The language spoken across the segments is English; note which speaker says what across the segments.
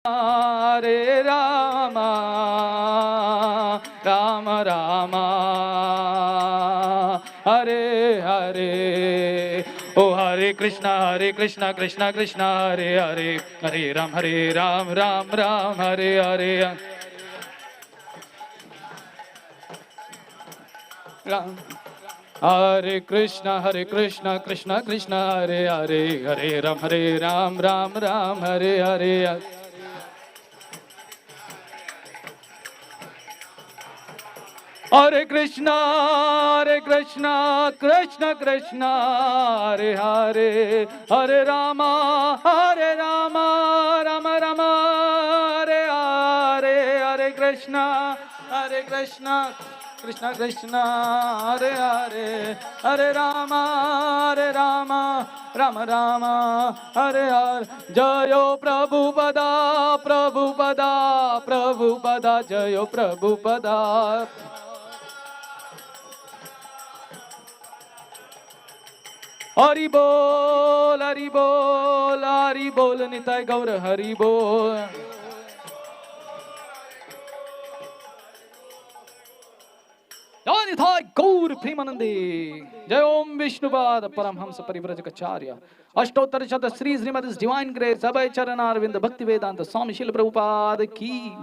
Speaker 1: Hare Rama, Rama Rama, Hare Hare. Oh Hare Krishna, Krishna Krishna, Hare Hare, Hare Ram, Ram Ram, Hare Hare. Ram. Hare Krishna, Krishna Krishna, Hare Hare, Hare Ram, Ram Ram, Hare Hare. Hare Krishna, Krishna Krishna, Hare Hare, Hare Rama, Rama Rama, Hare Hare, Hare Krishna, Krishna Krishna, Hare Hare, Hare Rama, Rama Rama, Hare Hare. Jayo Prabhupada, Prabhupada, Prabhupada, Jayo Prabhupada. Hari bol, Hari bol, Hari bol, Nitai Gaur Hari bol. Jai Nitai Gaur Premanande. Jai Om Vishnupad Paramhamsa Parivrajacharya. Ashtottara Shata Sri Srimad Divine Grace Abhay Charana Arvinda Bhakti Vedanta Swami Srila Prabhupada ki.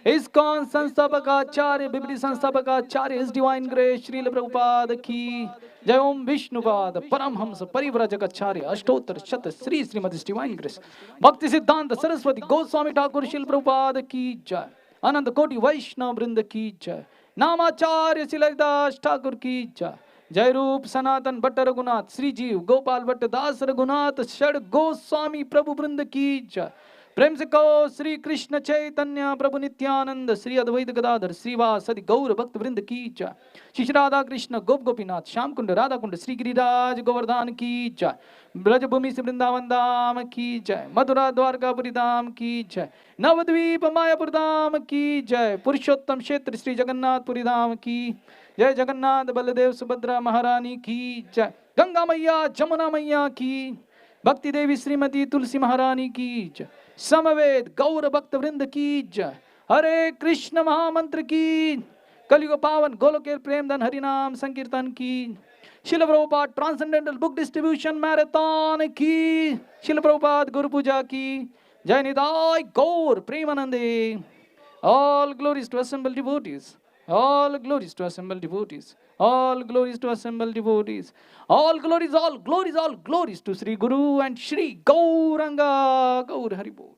Speaker 1: ISKCON Sanstapakacharya, Bibli Sanstapakacharya, His Divine Grace, Srila Prabhupada ki. Jai Om Vishnupad Paramhamsa Parivrajacharya, Ashtottara Shata Sri Srimad Divine Grace, Bhakti Siddhanta Saraswati Goswami Thakur Srila Prabhupada ki jai. Ananda Koti Vaishnava Vrinda ki jai. Namacharya Silaidas Thakur ki jai. Jai Roop Sanatan Bhatta Raghunath, Sri Jeev Gopal Bhatta Das Raghunath, Shad Goswami Prabhu Vrinda ki jai. प्रेम से कहो श्री कृष्ण चैतन्य प्रभु नित्यानंद श्री अद्वैत गदाधर श्रीवासदि गौर भक्त वृंद की जय। श्री राधा कृष्ण गोप गोपीनाथ श्याम कुंड राधा कुंड श्री गिरिराज गोवर्धन की जय। ब्रजभूमि से वृंदावन धाम की जय। मथुरा द्वारकापुरी धाम की जय। नवद्वीप मायापुर धाम की जय। पुरुषोत्तम क्षेत्र श्री जगन्नाथपुरी धाम की जय। जगन्नाथ बलदेव सुभद्रा महारानी की जय। गंगा मैया जमुना मैया की। भक्ति देवी श्रीमती तुलसी महारानी की जय। समवेद गौर भक्त वृंद की जय। हरे कृष्ण महामंत्र की। कलियुग पावन गोलोकेर प्रेमधन हरिनाम संकीर्तन की। शिल Prabhupada transcendental book distribution marathon की। शिल प्रभुपाद गुरु पूजा की जय। निताय गौर प्रेमानंदे। All glories to assembled devotees. All glories to assembled devotees. All glories to assembled devotees. All glories, all glories, all glories to Sri Guru and Sri Gauranga. Gaur Haribol.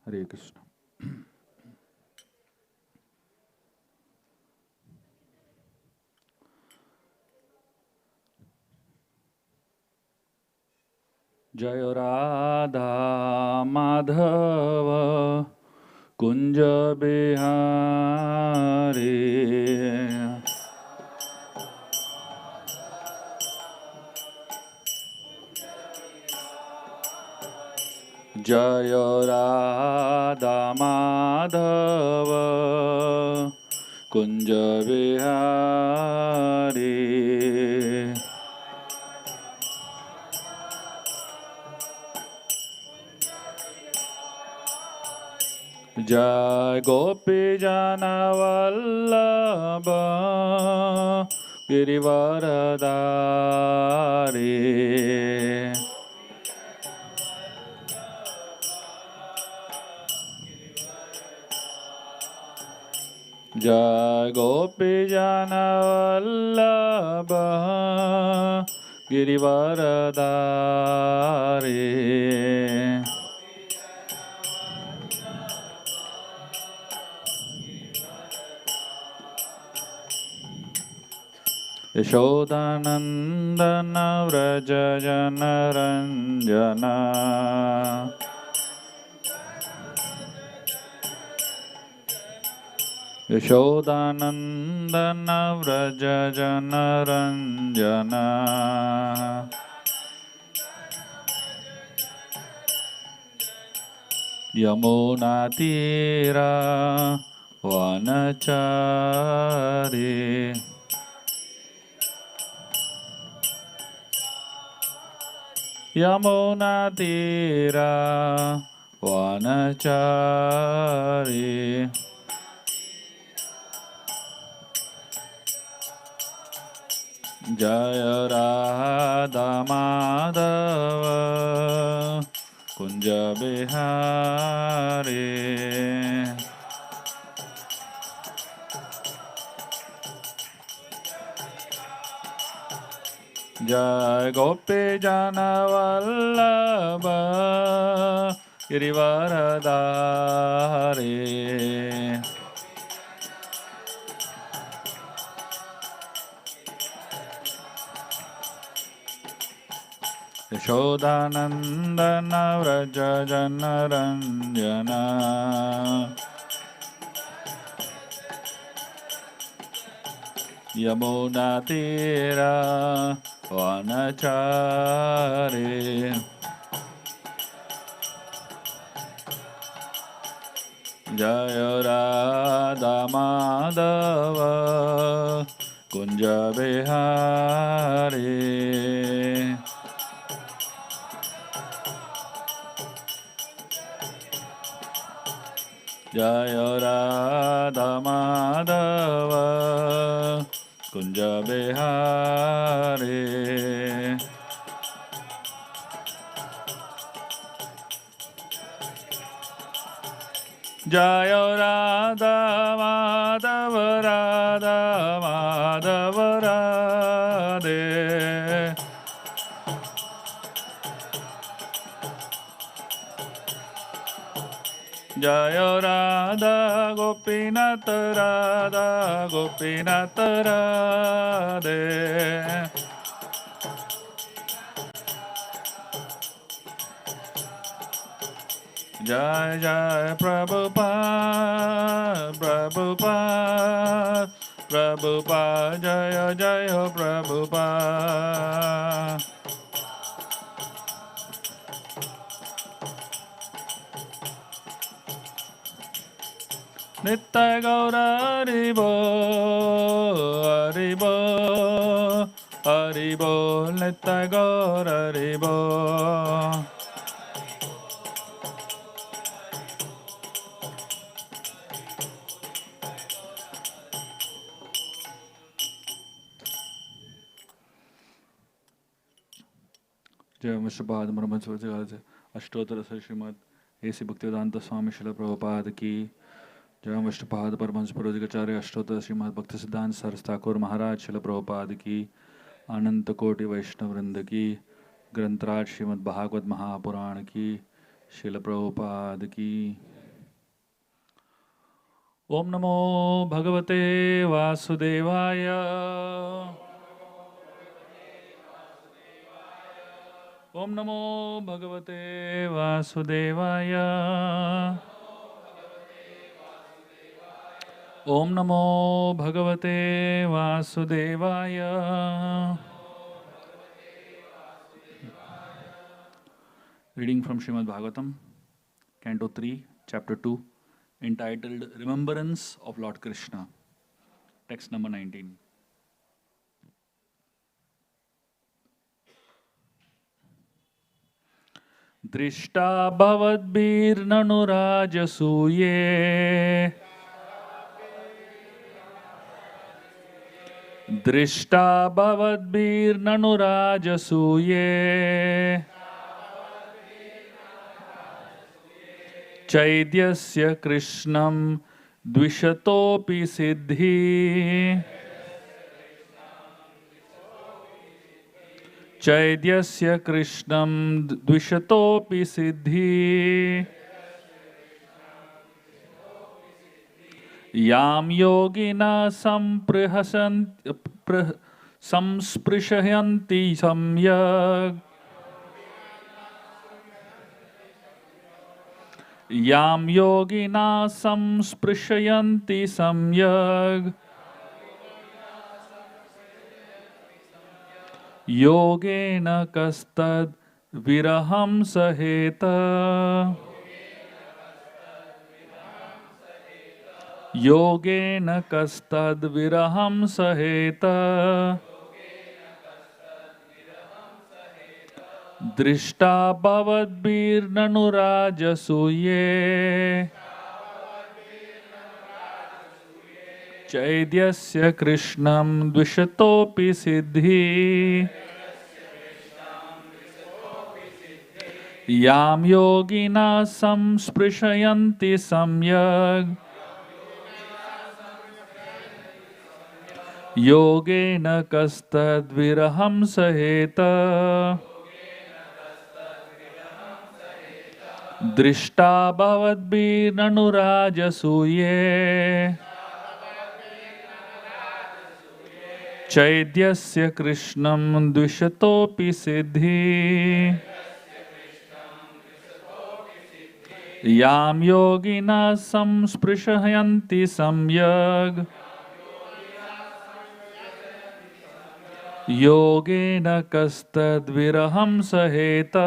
Speaker 2: Hare Krishna. Jaya Radha Madhava Kunja Bihari. Jaya Radha Madhava Kunja Bihari. Jai Gopi Jana Vallabha Girivaradari. Jai Gopi Jana Vallabha Girivaradari Yashodanandana Vraja Janaranjana Yashodanandana Vraja Janaranjana Yamunatira Vanachari Yamunatira Vanachari Jaya Radha Madhava Kunja Bihari Jai Gopi Jana Vallabha Girivaradari Yashodanandana Vraja Janaranjana Yamunatira Vanachari Jaya Radha Madhava Kunja Bihari Jaya Radha Madhava Kunja Bihari Jaya Radha Madhava Radha Madhava Radhe Jaya Radha Gopinath Radha Gopinath Radhe Jai Jai Prabhupada Prabhupada Prabhupada Jaya Jaya Prabhupada Nitya Gaura Haribo Haribo Haribo Nitya Gaura Haribo जय विश्वपाद मरमत अष्टोत्तर श्रीमद ऐसी भक्तिवेदांत स्वामी शिल प्रभुपाद की जय विष्णुपाद परमहंस प्रभुपादाचार्य अष्टोत्तर श्रीमद भक्ति सिद्धांत सरस ठाकुर महाराज शिल प्रभुपाद की अनंत कोटि वैष्णव वृंद की ग्रंथराज श्रीमद भागवत महापुराण की शिल प्रभुपाद की ओम नमो भगवते वासुदेवाय ओम नमो भगवते वासुदेवाय ओम नमो भगवते वासुदेवाय Reading from Srimad Bhagavatam, Canto 3, Chapter 2, entitled Remembrance of Lord Krishna. Text number 19. Drishta bhavadbir nanurajasuye Drishta bhavadbir nanurajasuye Chaidyasya Krishnam द्विषतोऽपि सिद्धि चैद्यस्य कृष्णं द्विषतोऽपि सिद्धि यां योगिनः संस्पृशयन्ति सम्यक् यां योगिनः संस्पृशयन्ति सम्यक् योगेन कस्तद् विरहं सहेत योगेन कस्तद् विरहं सहेत दृष्टा भवद्भिर्ननु राजसूये चैद्यस्य कृष्णं द्विषतोऽपि सिद्धि यां योगिनः संस्पृशयन्ति सम्यक् योगेन कस्तद्विरहं सहेत दृष्टा भवद्भिर्ननु राजसूये चैद्यस्य कृष्णं द्विषतोऽपि सिद्धि यां योगिनः संस्पृशयन्ति सम्यक् योगेन कस्तद्विरहं सहेत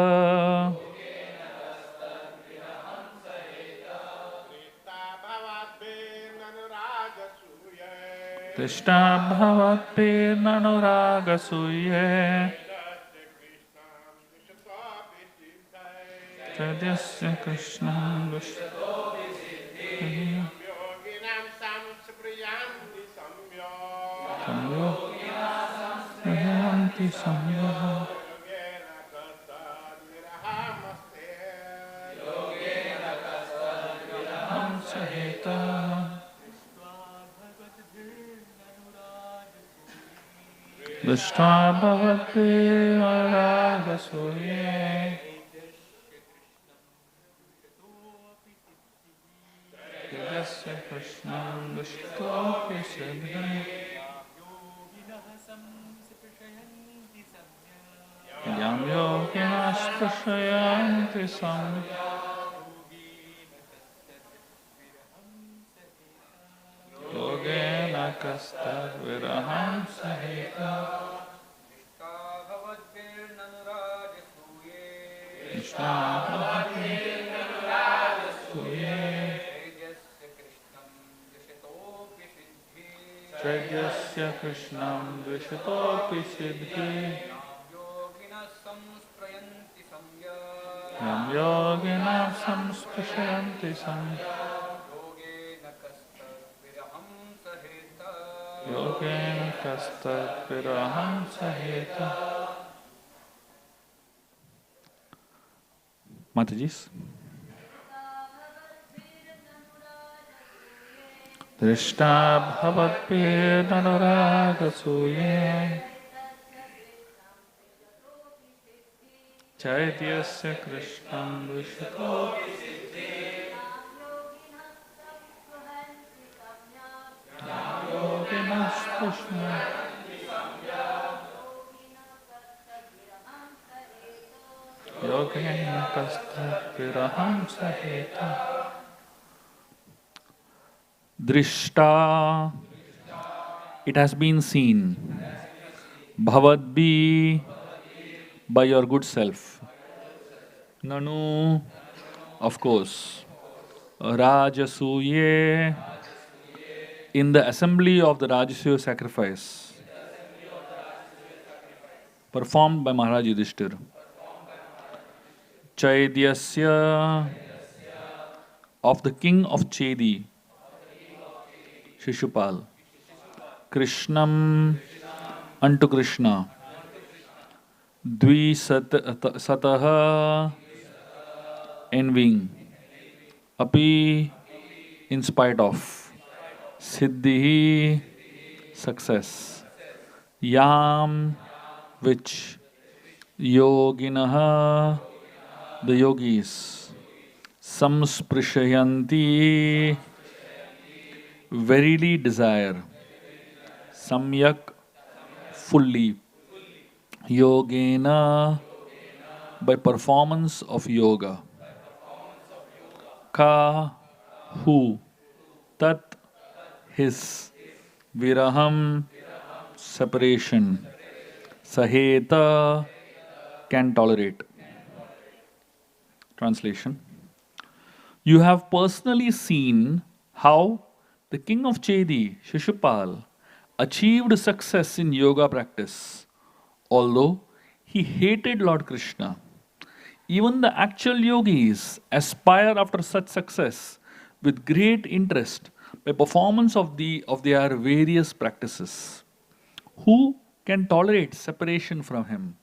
Speaker 2: दृष्टा भवद्भिर्ननुरागसूये चैद्यस्य कृष्णं द्विषतोऽपि सिद्धि संयोगयन्ति सम्यक् हम सहेत दृष्ट्वा भवद्भिर्ननुरागसूये चैद्यस्य कृष्णं द्विषतोऽपि सिद्धि यां योगिनः स्पृशयन्ति सम्यक् योगेन कस्तद्विरहं सहेत दृष्टा भवद्भिर्ननुरागसूये चैद्यस्य कृष्णं द्विषतोऽपि सिद्धि यां योगिनः संस्पृशयन्ति योगेन कस्तद्विरहं सहेत Mataji. Drishta bhavatpirnanuragasuye Chaityasya Krishnam Vishito Yoginas Krishna Yogena Kasta Viraham Saheta Drishta, it has been seen. Bhavadbi, by your good self. Nanu, of course. Rajasuye, in the assembly of the Rajasuya sacrifice, performed by Maharaj Yudhishthir. Chaidyasya, of the king of Chedi, Shishupal. Krishnam, unto Krishna. Sataha, envying. Api, in spite of. Siddhi, success. Yam, which. Yoginaha, the yogis. Samsprishyanti, verily desire. Samyak, fully. Yogena, by performance of yoga. Ka, who. Tat, his. Viraham, separation. Saheta, can tolerate. Translation. You have personally seen how the king of Chedi, Shishupal, achieved success in yoga practice, although he hated Lord Krishna. Even the actual yogis aspire after such success with great interest by performance of their various practices. Who can tolerate separation from him?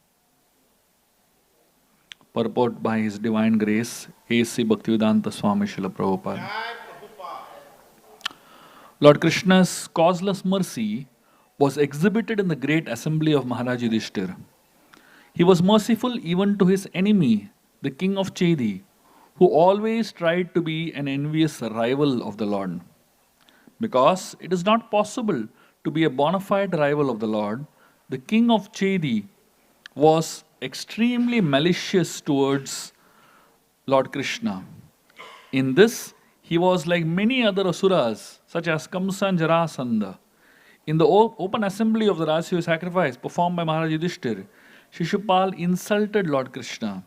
Speaker 2: Purport by His Divine Grace, A.C. Bhaktivedanta Swami Srila Prabhupada. Lord Krishna's causeless mercy was exhibited in the great assembly of Maharaj Yudhishthir. He was merciful even to his enemy, the king of Chedi, who always tried to be an envious rival of the Lord. Because it is not possible to be a bona fide rival of the Lord, the king of Chedi was extremely malicious towards Lord Krishna. In this, he was like many other asuras, such as Kamsa and Jarasandha. In the open assembly of the Rajasuya sacrifice performed by Maharaj Yudhishthir, Shishupal insulted Lord Krishna,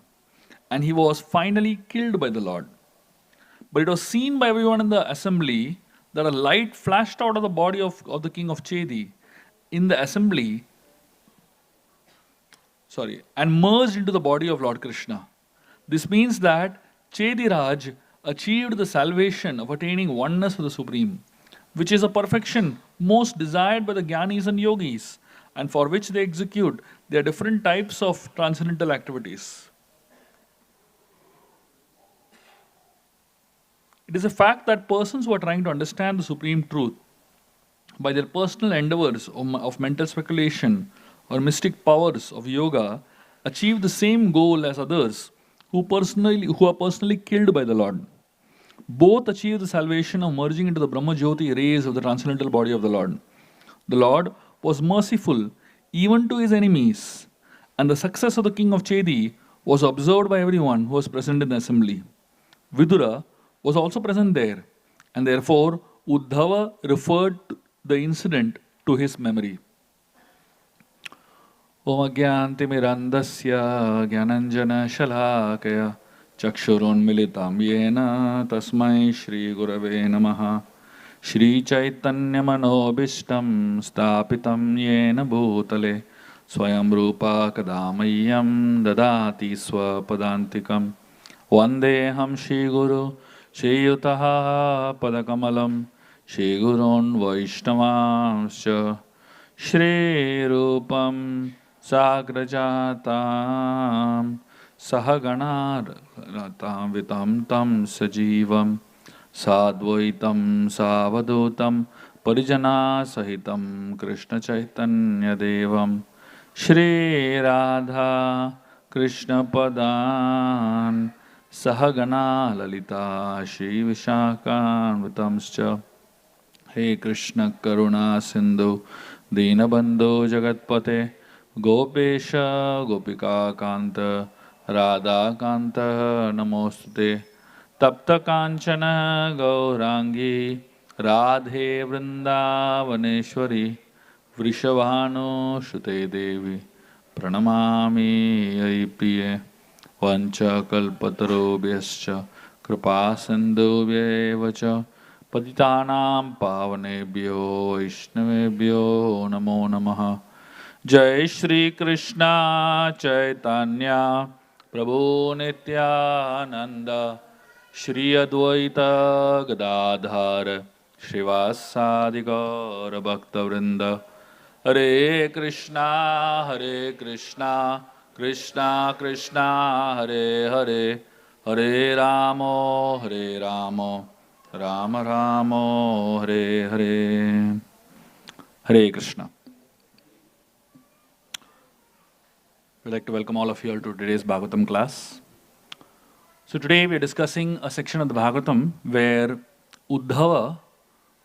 Speaker 2: and he was finally killed by the Lord. But it was seen by everyone in the assembly that a light flashed out of the body of the king of Chedi in the assembly, and merged into the body of Lord Krishna. This means that Chedi Raj achieved the salvation of attaining oneness with the Supreme, which is a perfection most desired by the Jnanis and Yogis, and for which they execute their different types of transcendental activities. It is a fact that persons who are trying to understand the Supreme Truth by their personal endeavors of mental speculation or mystic powers of yoga achieve the same goal as others who are personally killed by the Lord. Both achieve the salvation of merging into the Brahma Jyoti rays of the transcendental body of the Lord. The Lord was merciful even to his enemies, and the success of the king of Chedi was observed by everyone who was present in the assembly. Vidura was also present there, and therefore Uddhava referred the incident to his memory. Om Agyantimirandasya Gyananjana Shalakaya Chakshurunmilitam Yena Tasmai Shri Gurave Namaha Shri Chaitanya Manobishtam Stapitam Yena Bhutale Swayam Rupa Kadamayam Dadati Swapadantikam Vandeham Shri Guru Shri Yutaha Padakamalam Shri Gurun Vaishnavamscha Shri Rupam Sagrajatam Sahaganatam Vitam Tam Sajivam Sadvaitam Savadutam Parijana Sahitam Krishna Chaitanya Devam Shri Radha Krishna Padan Sahagana Lalita Shri Vishakan Vitamscha He Krishna Karuna Sindhu Dinabandhu Jagatpate Gopesha Gopika Kanta Radha Kanta Namostute Tapta Kanchana Gaurangi Radhe Vrindavaneshwari Vrishabhanu Shute Devi Pranamami Aipriye Vancha Kalpatarobhyascha Kripa Sindhubhyevacha Patitanam Pavanebhyo Vaishnavebhyo Namo Namaha Jai Shri Krishna Chaitanya Prabhu Nityananda Shri Advaita Gadadhar Shrivasadi Gaura Bhakta Vrinda Hare Krishna Krishna Krishna Hare Hare Hare Ramo Rama Ramo Hare Hare. Hare Krishna. We'd like to welcome all of you all to today's Bhagavatam class. So today we are discussing a section of the Bhagavatam where Uddhava,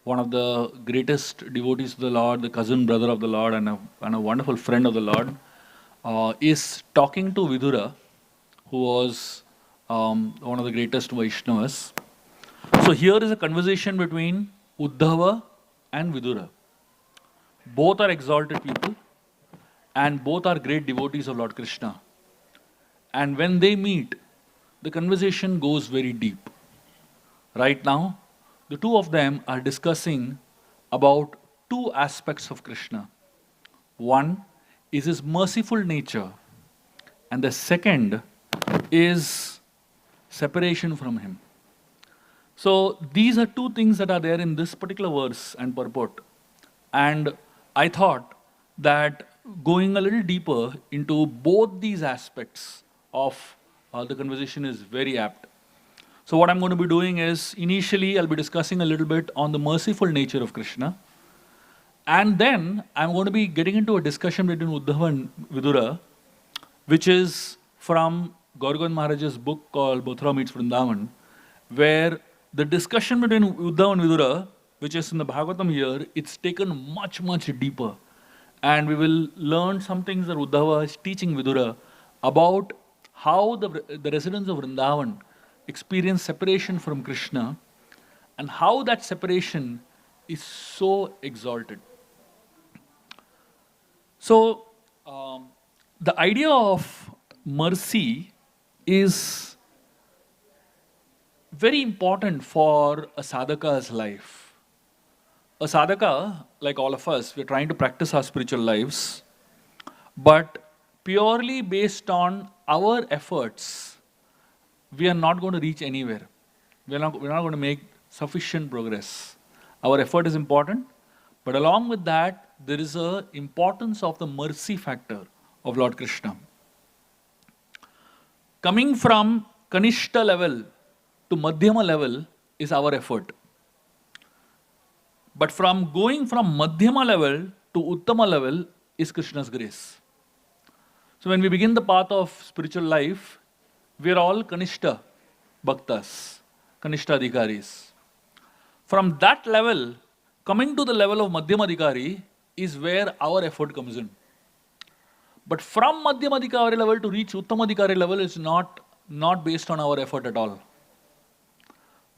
Speaker 2: one of the greatest devotees of the Lord, the cousin brother of the Lord and a wonderful friend of the Lord, is talking to Vidura, who was one of the greatest Vaishnavas. So here is a conversation between Uddhava and Vidura. Both are exalted people and both are great devotees of Lord Krishna. And when they meet, the conversation goes very deep. Right now, the two of them are discussing about two aspects of Krishna. One is his merciful nature, and the second is separation from him. So these are two things that are there in this particular verse and purport. And I thought that going a little deeper into both these aspects of the conversation is very apt. So what I'm going to be doing is, initially I'll be discussing a little bit on the merciful nature of Krishna. And then I'm going to be getting into a discussion between Uddhava and Vidura, which is from Nanda Maharaj's book called Mathura Meets Vrindavan, where the discussion between Uddhava and Vidura, which is in the Bhagavatam here, it's taken much, much deeper. And we will learn some things that Uddhava is teaching Vidura about how the residents of Vrindavan experience separation from Krishna and how that separation is so exalted. So, the idea of mercy is very important for a sadhaka's life. A sadhaka, like all of us, we're trying to practice our spiritual lives, but purely based on our efforts, we are not going to reach anywhere. We're not going to make sufficient progress. Our effort is important, but along with that, there is an importance of the mercy factor of Lord Krishna. Coming from Kanishta level to Madhyama level is our effort. But going from Madhyama level to Uttama level is Krishna's grace. So when we begin the path of spiritual life, we are all Kanishta Bhaktas, Kanishta Adhikaris. From that level, coming to the level of Madhyama Adhikari is where our effort comes in. But from Madhyama Adhikari level to reach Uttama Adhikari level is not based on our effort at all.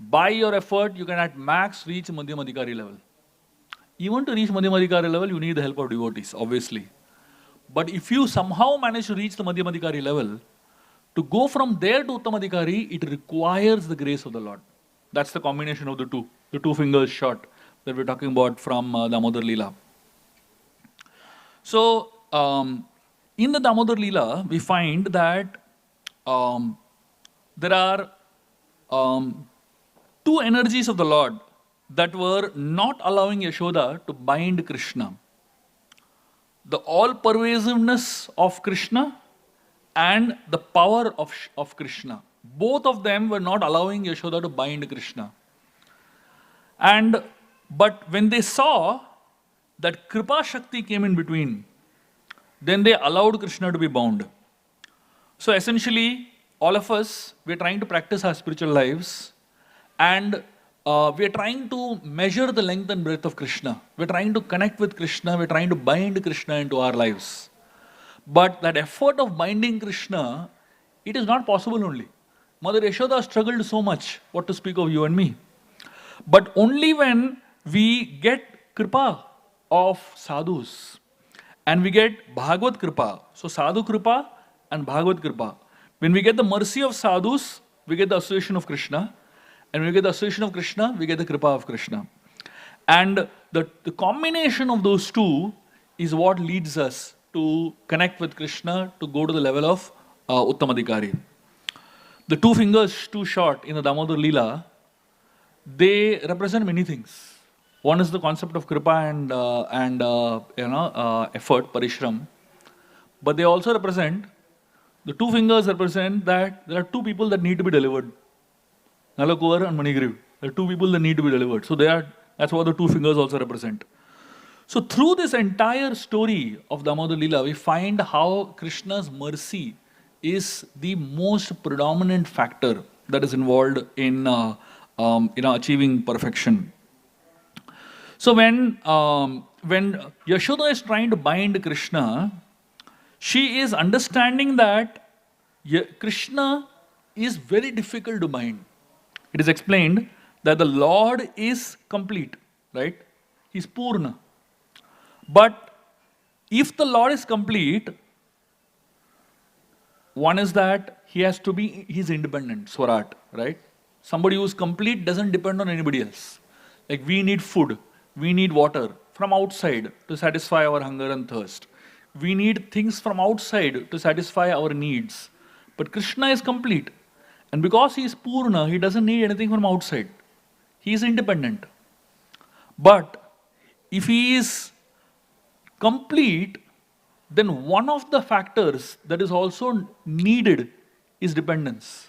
Speaker 2: By your effort, you can at max reach Madhyama Adhikari level. Even to reach Madhyama Adhikari level, you need the help of devotees, obviously. But if you somehow manage to reach the Madhyama Adhikari level, to go from there to Uttama Adhikari, it requires the grace of the Lord. That's the combination of the two fingers shot that we're talking about from Damodar Leela. So, in the Damodar Leela, we find that there are two energies of the Lord that were not allowing Yashoda to bind Krishna. The all-pervasiveness of Krishna and the power of Krishna. Both of them were not allowing Yashoda to bind Krishna. But when they saw that Kripa Shakti came in between, then they allowed Krishna to be bound. So essentially, all of us, we're trying to practice our spiritual lives, and we're trying to measure the length and breadth of Krishna. We're trying to connect with Krishna, we're trying to bind Krishna into our lives. But that effort of binding Krishna, it is not possible only. Mother Yashoda struggled so much, what to speak of you and me. But only when we get Kripa of sadhus, and we get Bhagavad Kripa, so Sadhu Kripa and Bhagavad Kripa. When we get the mercy of sadhus, we get the association of Krishna. And when we get the association of Krishna, we get the Kripa of Krishna. And the combination of those two is what leads us to connect with Krishna, to go to the level of Uttamadhikari. The two fingers too short in the Damodar Leela, they represent many things. One is the concept of Kripa and effort, parishram. But they also represent, the two fingers represent that there are two people that need to be delivered. Nalakuvar and Manigriv. There are two people that need to be delivered. So that's what the two fingers also represent. So through this entire story of Damodar Leela, we find how Krishna's mercy is the most predominant factor that is involved in achieving perfection. So when Yashoda is trying to bind Krishna, she is understanding that Krishna is very difficult to bind. It is explained that the Lord is complete, right? He's Purna. But if the Lord is complete, one is that he's independent, Swarat, right? Somebody who's complete doesn't depend on anybody else. Like we need food, we need water from outside to satisfy our hunger and thirst. We need things from outside to satisfy our needs. But Krishna is complete. And because he is Purna, he doesn't need anything from outside. He is independent. But if he is complete, then one of the factors that is also needed is dependence.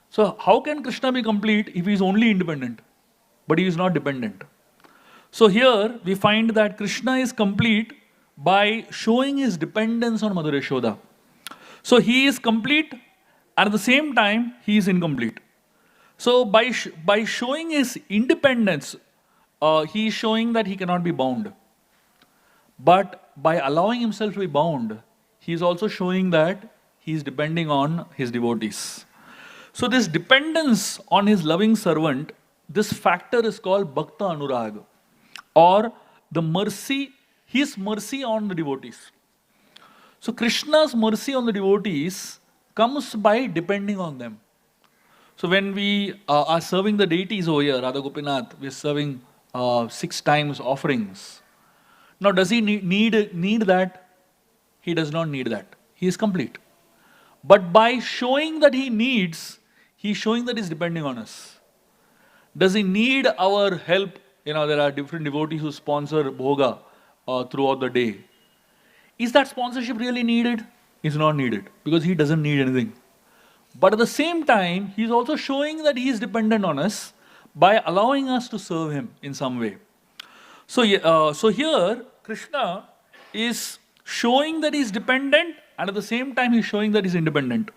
Speaker 2: So how can Krishna be complete if he is only independent, but he is not dependent? So here we find that Krishna is complete by showing his dependence on Mother Yashoda. So he is complete and at the same time he is incomplete. So by showing his independence, he is showing that he cannot be bound. But by allowing himself to be bound, he is also showing that he is depending on his devotees. So this dependence on his loving servant, this factor is called Bhakta Anurag, or the mercy, his mercy on the devotees. So Krishna's mercy on the devotees comes by depending on them. So when we are serving the deities over here, Radha Gopinath, we are serving 6 times offerings. Now does he need that? He does not need that. He is complete. But by showing that he needs, he is showing that he is depending on us. Does he need our help? There are different devotees who sponsor bhoga throughout the day. Is that sponsorship really needed? It's not needed because he doesn't need anything. But at the same time, he is also showing that he is dependent on us by allowing us to serve him in some way. So here, Krishna is showing that he is dependent and at the same time he is showing that he is independent.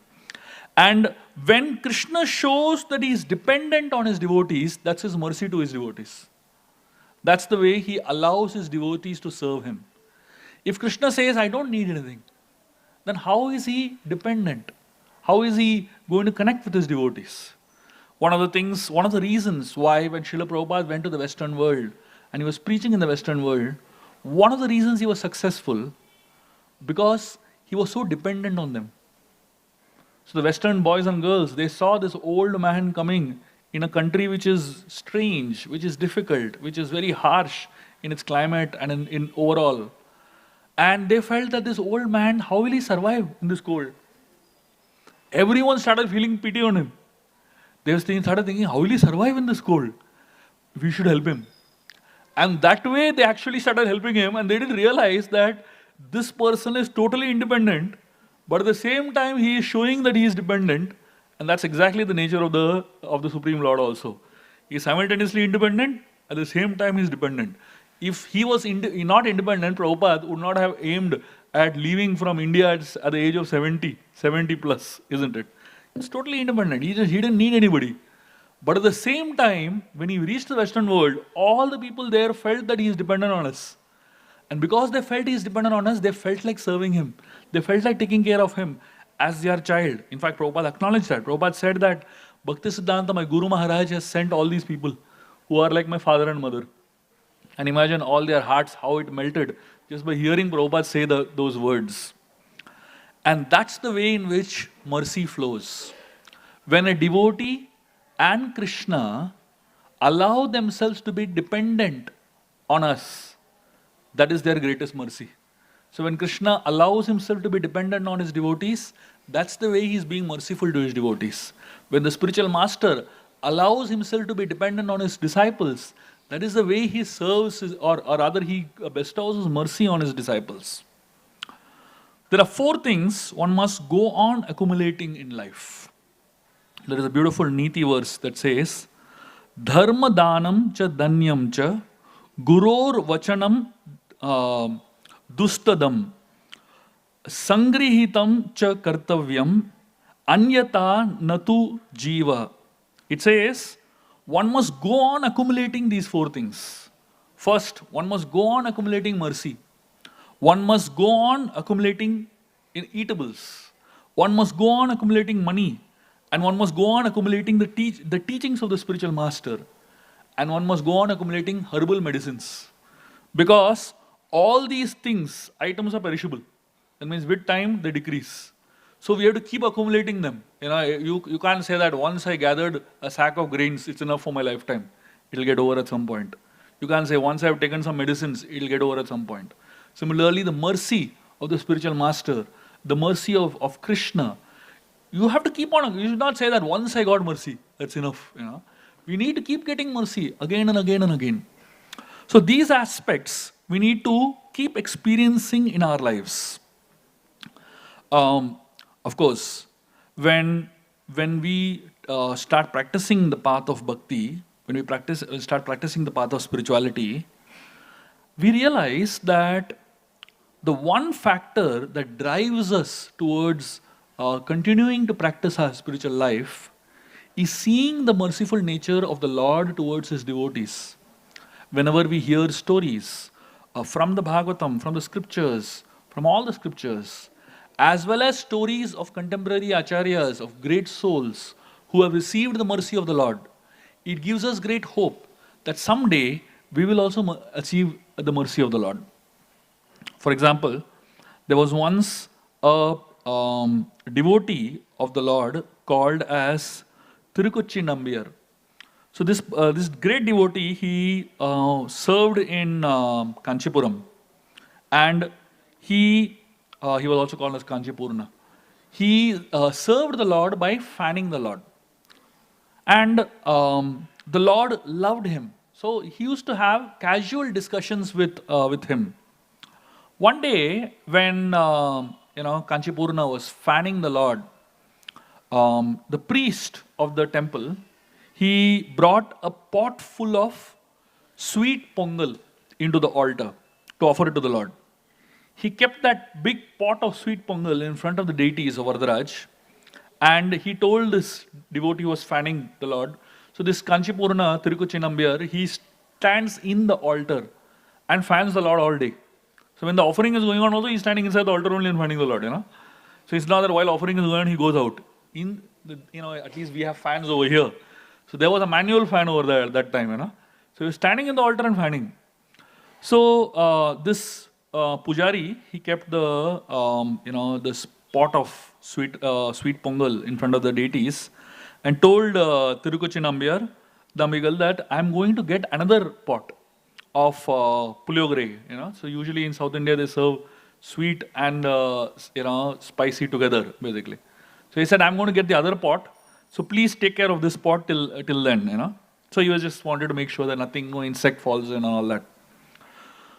Speaker 2: And when Krishna shows that he is dependent on his devotees, that's his mercy to his devotees. That's the way he allows his devotees to serve him. If Krishna says, I don't need anything, then how is he dependent? How is he going to connect with his devotees? One of the reasons why when Srila Prabhupada went to the Western world and he was preaching in the Western world, one of the reasons he was successful because he was so dependent on them. So the Western boys and girls, they saw this old man coming in a country which is strange, which is difficult, which is very harsh in its climate and in overall. And they felt that this old man, how will he survive in this cold? Everyone started feeling pity on him. They started thinking, how will he survive in this cold? We should help him. And that way they actually started helping him and they didn't realize that this person is totally independent, but at the same time he is showing that he is dependent, and that's exactly the nature of the Supreme Lord also. He is simultaneously independent, at the same time he is dependent. If he was not independent, Prabhupada would not have aimed at leaving from India at the age of 70 plus, isn't it? He's totally independent. He didn't need anybody. But at the same time, when he reached the Western world, all the people there felt that he is dependent on us. And because they felt he is dependent on us, they felt like serving him. They felt like taking care of him as their child. In fact, Prabhupada acknowledged that. Prabhupada said that Bhaktisiddhanta, my Guru Maharaj, has sent all these people who are like my father and mother. And imagine all their hearts, how it melted just by hearing Prabhupada say those words. And that's the way in which mercy flows. When a devotee and Krishna allow themselves to be dependent on us, that is their greatest mercy. So when Krishna allows himself to be dependent on his devotees, that's the way he is being merciful to his devotees. When the spiritual master allows himself to be dependent on his disciples, that is the way he serves, or rather he bestows his mercy on his disciples. There are 4 things one must go on accumulating in life. There is a beautiful Niti verse that says, dharma danam cha danyam cha guror vachanam dustadam sangrihitam cha kartavyam anyata natu jiva. It says one must go on accumulating these four things. First, one must go on accumulating mercy. One must go on accumulating in eatables. One must go on accumulating money. And one must go on accumulating the teachings of the spiritual master. And one must go on accumulating herbal medicines. Because all these things, items are perishable. That means with time they decrease. So we have to keep accumulating them. You can't say that once I gathered a sack of grains, it's enough for my lifetime. It'll get over at some point. You can't say once I've taken some medicines, it'll get over at some point. Similarly, the mercy of the spiritual master, the mercy of Krishna, you have to keep on. You should not say that once I got mercy, that's enough. We need to keep getting mercy again and again and again. So these aspects we need to keep experiencing in our lives. Of course, when we start practicing the path of bhakti, when we start practicing the path of spirituality, we realize that the one factor that drives us towards continuing to practice our spiritual life is seeing the merciful nature of the Lord towards His devotees. Whenever we hear stories from the Bhagavatam, from the scriptures, from all the scriptures, as well as stories of contemporary acharyas, of great souls who have received the mercy of the Lord, it gives us great hope that someday we will also achieve the mercy of the Lord. For example, there was once a devotee of the Lord called as Tirukochi Nambiyar. So this great devotee, he served in Kanchipuram, and he was also called as Kanchipurna. He served the Lord by fanning the Lord. And the Lord loved him. So he used to have casual discussions with him. One day, when Kanchipurna was fanning the Lord, the priest of the temple, he brought a pot full of sweet pongal into the altar to offer it to the Lord. He kept that big pot of sweet pongal in front of the deities of Vardharaj, and he told this devotee who was fanning the Lord. So this Kanchipurna Tirukochi Nambiyar, he stands in the altar and fans the Lord all day. So when the offering is going on also, he's standing inside the altar only and fanning the Lord. So it's not that while offering is going on, he goes out. At least we have fans over here. So there was a manual fan over there at that time. So he was standing in the altar and fanning. So this Pujari, he kept this pot of sweet pongal in front of the deities and told Tirukochi Nambiyar, Dambigal, that I'm going to get another pot of puliyogre. So usually in South India they serve sweet and spicy together, basically. So he said, I'm going to get the other pot. So please take care of this pot till then. So he was just wanted to make sure that no insect falls in and all that.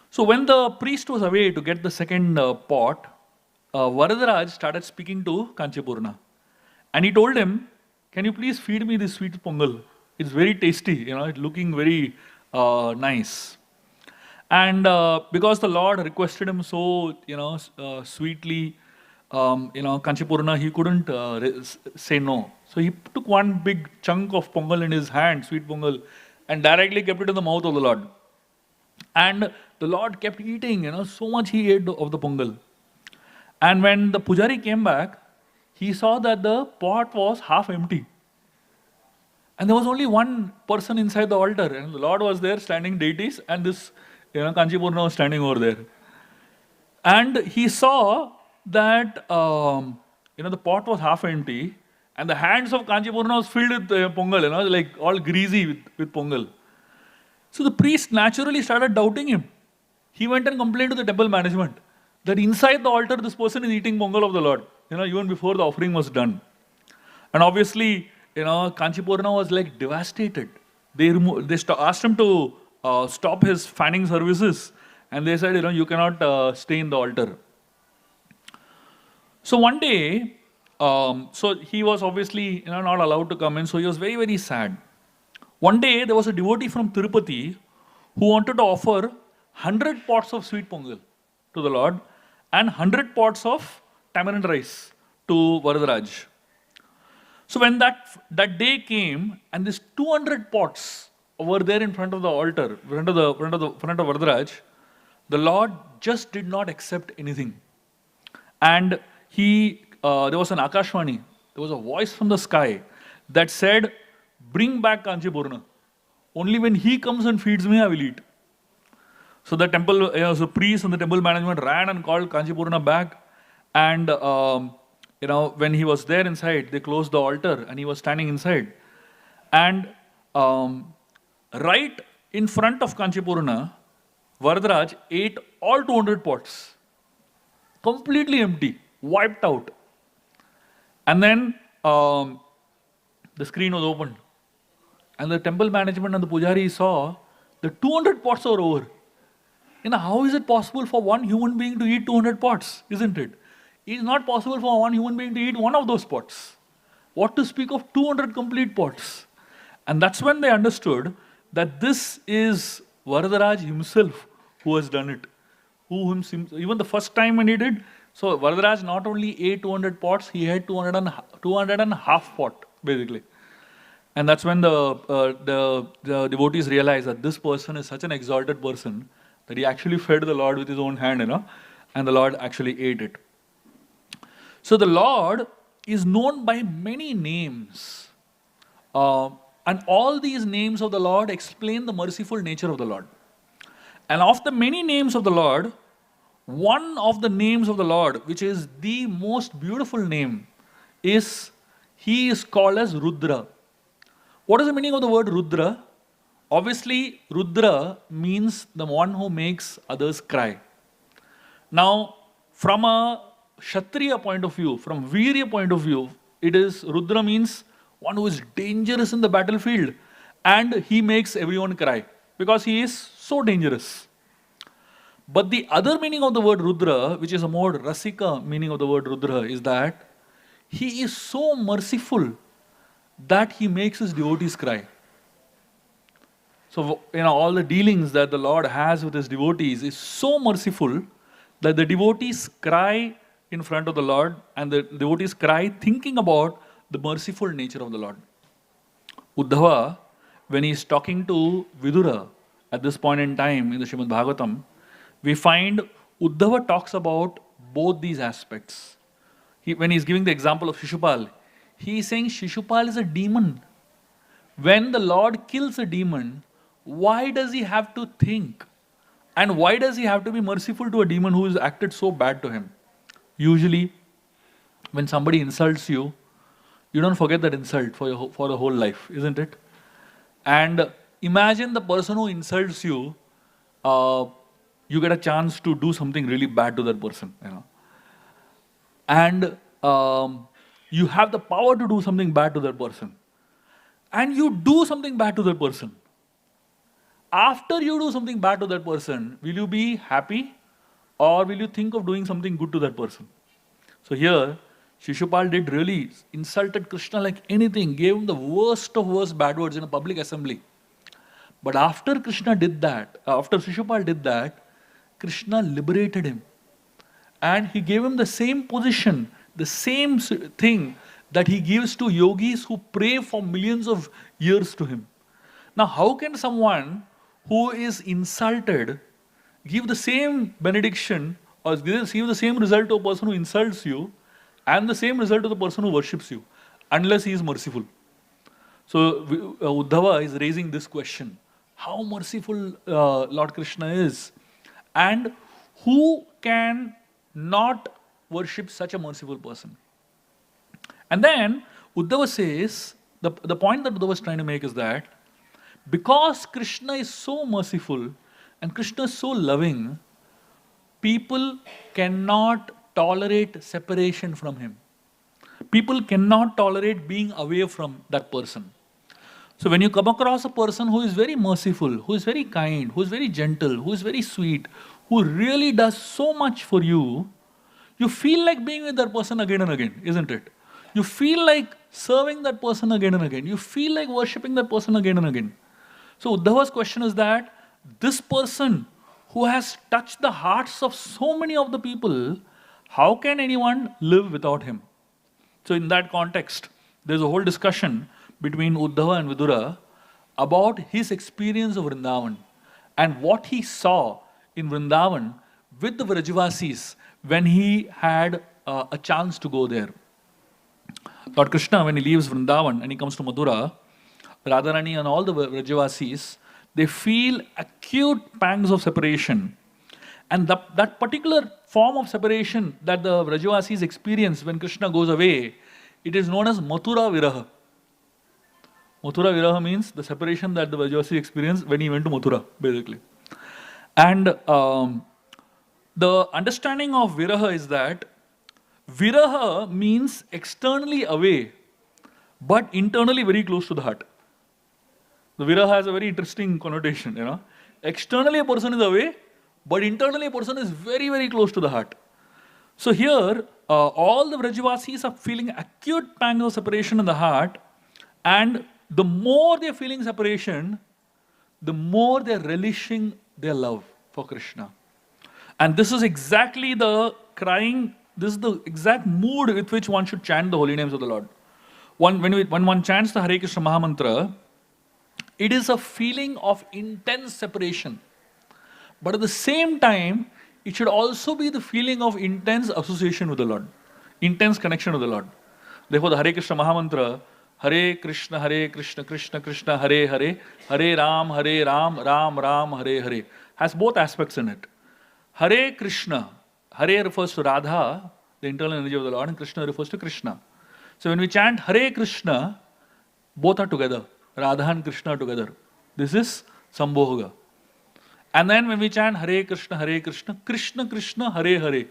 Speaker 2: So when the priest was away to get the second pot, Vardharaj started speaking to Kanchipurna. And he told him, can you please feed me this sweet pongal? It's very tasty, it's looking very nice. And because the Lord requested him so, sweetly, Kanchipurna, he couldn't say no. So he took one big chunk of pongal in his hand, sweet pongal, and directly kept it in the mouth of the Lord. And the Lord kept eating, so much he ate of the pongal. And when the Pujari came back, he saw that the pot was half empty. And there was only one person inside the altar. And the Lord was there standing deities, and this Kanchipurna was standing over there. And he saw that the pot was half empty, and the hands of Kanchipurna was filled with pongal, like all greasy with pongal. So the priest naturally started doubting him. He went and complained to the temple management that inside the altar this person is eating pongal of the Lord, even before the offering was done. And obviously, Kanchipurna was like devastated. They asked him to stop his fanning services, and they said, you cannot stay in the altar. So one day, so he was obviously not allowed to come in, so he was very, very sad. One day there was a devotee from Tirupati who wanted to offer 100 pots of sweet pongal to the Lord and 100 pots of tamarind rice to Varadaraj. So when that day came and these 200 pots were there in front of the altar, front of Varadaraj, the Lord just did not accept anything. And there was an Akashvani, there was a voice from the sky that said, "Bring back Kanchipurna. Only when he comes and feeds me, I will eat." So the temple, the priest and the temple management ran and called Kanchipurna back. And when he was there inside, they closed the altar and he was standing inside. And right in front of Kanchipurna, Varadaraj ate all 200 pots. Completely empty, wiped out. And then the screen was opened. And the temple management and the pujari saw the 200 pots were over. How is it possible for one human being to eat 200 pots, isn't it? It is not possible for one human being to eat one of those pots. What to speak of 200 complete pots? And that's when they understood that this is Varadaraj himself who has done it. Even the first time when he did, so Varadaraj not only ate 200 pots, he had 200 and half pot, basically. And that's when the devotees realized that this person is such an exalted person that he actually fed the Lord with his own hand, and the Lord actually ate it. So the Lord is known by many names. And all these names of the Lord explain the merciful nature of the Lord. And of the many names of the Lord, one of the names of the Lord, which is the most beautiful name, is he is called as Rudra. What is the meaning of the word Rudra? Obviously, Rudra means the one who makes others cry. Now, from a Kshatriya point of view, from Virya point of view, Rudra means one who is dangerous in the battlefield and he makes everyone cry because he is so dangerous. But the other meaning of the word Rudra, which is a more Rasika meaning of the word Rudra, is that he is so merciful that he makes his devotees cry. So, all the dealings that the Lord has with his devotees is so merciful that the devotees cry in front of the Lord and the devotees cry thinking about the merciful nature of the Lord. Uddhava, when he is talking to Vidura at this point in time in the Srimad Bhagavatam, we find Uddhava talks about both these aspects. When he is giving the example of Shishupal, he is saying Shishupal is a demon. When the Lord kills a demon, why does he have to think? And why does he have to be merciful to a demon who has acted so bad to him? Usually, when somebody insults you, you don't forget that insult for the whole life, isn't it? And imagine the person who insults you, you get a chance to do something really bad to that person, And you have the power to do something bad to that person. And you do something bad to that person. After you do something bad to that person, will you be happy or will you think of doing something good to that person? So here, Shishupal did really insulted Krishna like anything, gave him the worst of worst bad words in a public assembly. But after Shishupal did that, Krishna liberated him. And he gave him the same position, the same thing that he gives to yogis who pray for millions of years to him. Now, how can someone who is insulted give the same benediction or give the same result to a person who insults you and the same result to the person who worships you, unless he is merciful? So, Uddhava is raising this question. How merciful Lord Krishna is, and who can not worship such a merciful person? And then Uddhava says, the point that Uddhava is trying to make is that because Krishna is so merciful and Krishna is so loving, people cannot tolerate separation from him. People cannot tolerate being away from that person. So when you come across a person who is very merciful, who is very kind, who is very gentle, who is very sweet, who really does so much for you, you feel like being with that person again and again, isn't it? You feel like serving that person again and again. You feel like worshipping that person again and again. So Uddhava's question is that this person who has touched the hearts of so many of the people, how can anyone live without him? So in that context, there's a whole discussion between Uddhava and Vidura about his experience of Vrindavan and what he saw in Vrindavan with the Vrajavasis when he had a chance to go there. Lord Krishna, when he leaves Vrindavan and he comes to Mathura, Radharani and all the Vrajavasis, they feel acute pangs of separation. And that particular form of separation that the Vrajavasis experience when Krishna goes away, it is known as Mathura Viraha. Mathura Viraha means the separation that the Vrajavasis experienced when he went to Mathura, basically. And the understanding of Viraha is that Viraha means externally away, but internally very close to the heart. The Viraha has a very interesting connotation, Externally a person is away, but internally a person is very, very close to the heart. So here, all the Vrajavasis are feeling acute pangs of separation in the heart, and the more they are feeling separation, the more they are relishing their love for Krishna. And this is exactly the crying, this is the exact mood with which one should chant the holy names of the Lord. When one chants the Hare Krishna Mahamantra, it is a feeling of intense separation. But at the same time, it should also be the feeling of intense association with the Lord, intense connection with the Lord. Therefore, the Hare Krishna Mahamantra, Hare Krishna, Krishna Krishna, Hare Hare, Hare Ram, Ram Ram, Hare Hare, has both aspects in it. Hare Krishna, Hare refers to Radha, the internal energy of the Lord, and Krishna refers to Krishna. So when we chant Hare Krishna, both are together. Radha and Krishna are together. This is Sambhoga. And then when we chant Hare Krishna, Krishna Krishna, Hare Hare,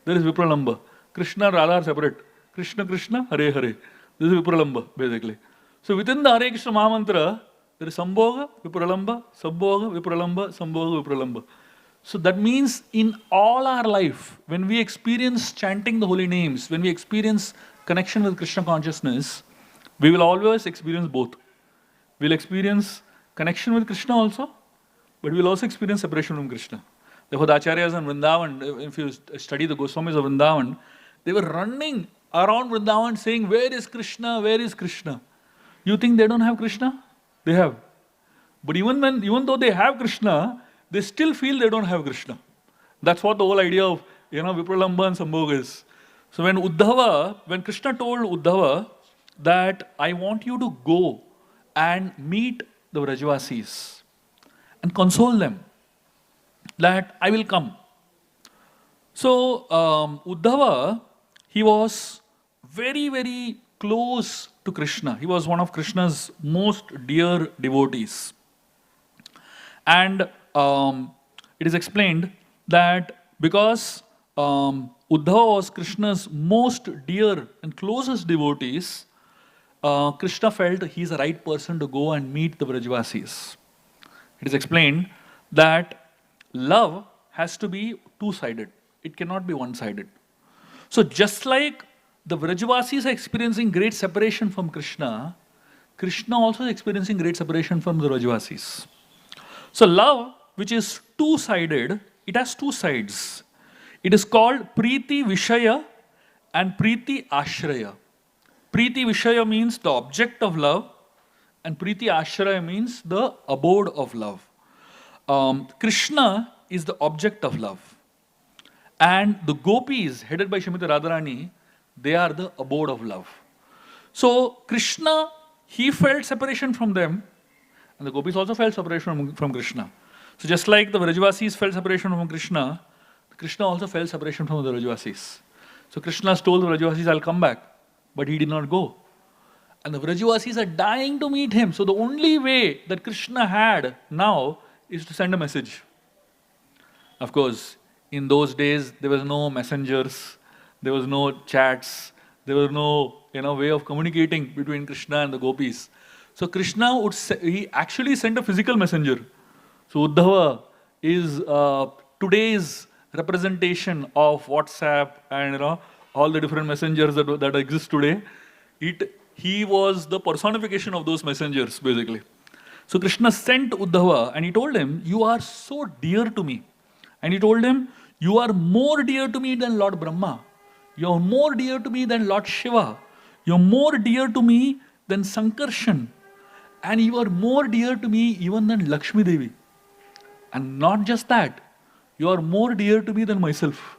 Speaker 2: there is Vipralamba. Krishna and Radha are separate. Krishna Krishna, Hare Hare. This is Vipralamba, basically. So within the Hare Krishna Mahamantra, there is Sambhoga, Vipralamba, Sambhoga, Vipralamba, Sambhoga, Vipralamba. So that means in all our life, when we experience chanting the holy names, when we experience connection with Krishna consciousness, we will always experience both. We'll experience connection with Krishna also, but we'll also experience separation from Krishna. Therefore, the Acharyas in Vrindavan, if you study the Goswamis of Vrindavan, they were running around Vrindavan saying, where is Krishna? Where is Krishna? You think they don't have Krishna? They have. But even though they have Krishna, they still feel they don't have Krishna. That's what the whole idea of Vipralamba and Sambhoga is. So when Krishna told Uddhava that I want you to go and meet the Vrajavasis and console them, that I will come. So Uddhava, he was very, very close to Krishna. He was one of Krishna's most dear devotees. And it is explained that because Uddhava was Krishna's most dear and closest devotees, Krishna felt he is the right person to go and meet the Vrajavasis. It is explained that love has to be two-sided. It cannot be one-sided. So just like the Vrajavasis are experiencing great separation from Krishna, Krishna also is experiencing great separation from the Vrajavasis. So love, which is two-sided, it has two sides. It is called Preeti Vishaya and Preeti Ashraya. Preeti Vishaya means the object of love, and Preeti Ashraya means the abode of love. Krishna is the object of love. And the gopis, headed by Srimati Radharani, they are the abode of love. So Krishna, he felt separation from them, and the gopis also felt separation from Krishna. So just like the Vrajavasis felt separation from Krishna, Krishna also felt separation from the Vrajavasis. So Krishna told the Vrajavasis, I'll come back. But he did not go. And the Vrajavasis are dying to meet him. So the only way that Krishna had now is to send a message. Of course, in those days, there was no messengers, there was no chats, there was no way of communicating between Krishna and the gopis. So Krishna he actually sent a physical messenger. So Uddhava is today's representation of WhatsApp and all the different messengers that exist today. he was the personification of those messengers, basically. So Krishna sent Uddhava and he told him, you are so dear to me. And he told him, you are more dear to me than Lord Brahma. You are more dear to me than Lord Shiva. You are more dear to me than Sankarshan. And you are more dear to me even than Lakshmi Devi. And not just that, you are more dear to me than myself.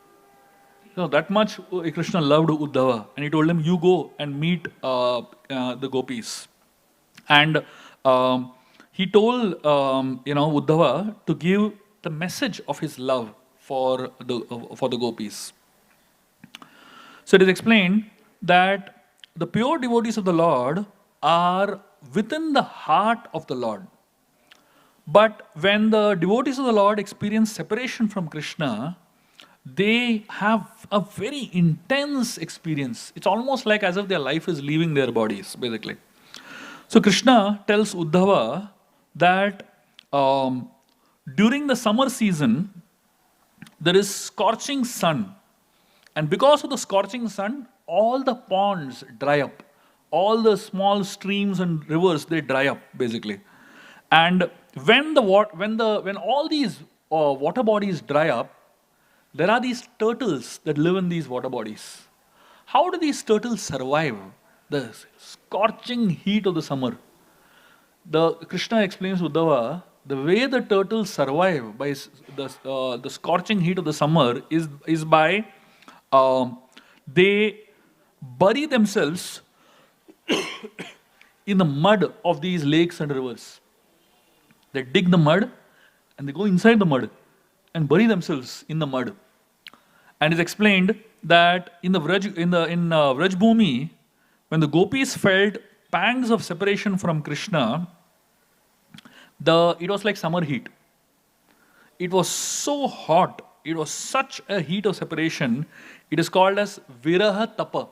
Speaker 2: So that much Krishna loved Uddhava. And he told him, you go and meet the gopis. And he told Uddhava to give the message of his love for the gopis. So it is explained that the pure devotees of the Lord are within the heart of the Lord. But when the devotees of the Lord experience separation from Krishna, they have a very intense experience. It's almost like as if their life is leaving their bodies, basically. So Krishna tells Uddhava that during the summer season, there is scorching sun. And because of the scorching sun, all the ponds dry up. All the small streams and rivers, they dry up, basically. And when all these water bodies dry up, there are these turtles that live in these water bodies. How do these turtles survive the scorching heat of the summer? Krishna explains to Uddhava, the way the turtles survive by the scorching heat of the summer is by they bury themselves in the mud of these lakes and rivers. They dig the mud and they go inside the mud and bury themselves in the mud. And it's explained that in Vraj Bhumi, when the gopis felt pangs of separation from Krishna, it was like summer heat. It was so hot. It was such a heat of separation. It is called as Viraha Tapa.